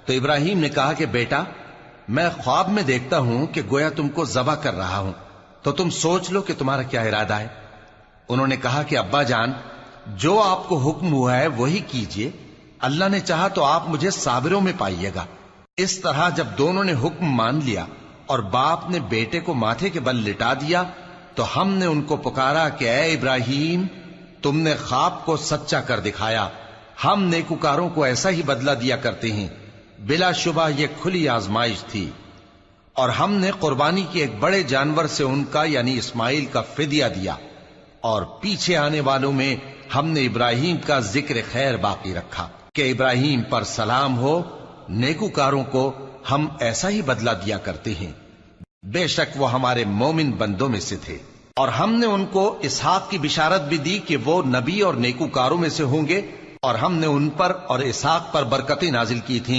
تو ابراہیم نے کہا کہ بیٹا، میں خواب میں دیکھتا ہوں کہ گویا تم کو ذبح کر رہا ہوں، تو تم سوچ لو کہ تمہارا کیا ارادہ ہے۔ انہوں نے کہا کہ ابا جان، جو آپ کو حکم ہوا ہے وہی کیجئے، اللہ نے چاہا تو آپ مجھے صابروں میں پائیے گا۔ اس طرح جب دونوں نے حکم مان لیا اور باپ نے بیٹے کو ماتھے کے بل لٹا دیا، تو ہم نے ان کو پکارا کہ اے ابراہیم، تم نے خواب کو سچا کر دکھایا، ہم نیکوکاروں کو ایسا ہی بدلہ دیا کرتے ہیں، بلا شبہ یہ کھلی آزمائش تھی۔ اور ہم نے قربانی کے ایک بڑے جانور سے ان کا یعنی اسماعیل کا فدیہ دیا، اور پیچھے آنے والوں میں ہم نے ابراہیم کا ذکر خیر باقی رکھا کہ ابراہیم پر سلام ہو، نیکوکاروں کو ہم ایسا ہی بدلہ دیا کرتے ہیں، بے شک وہ ہمارے مومن بندوں میں سے تھے۔ اور ہم نے ان کو اسحاق کی بشارت بھی دی کہ وہ نبی اور نیکوکاروں میں سے ہوں گے، اور ہم نے ان پر اور اسحاق پر برکتیں نازل کی تھیں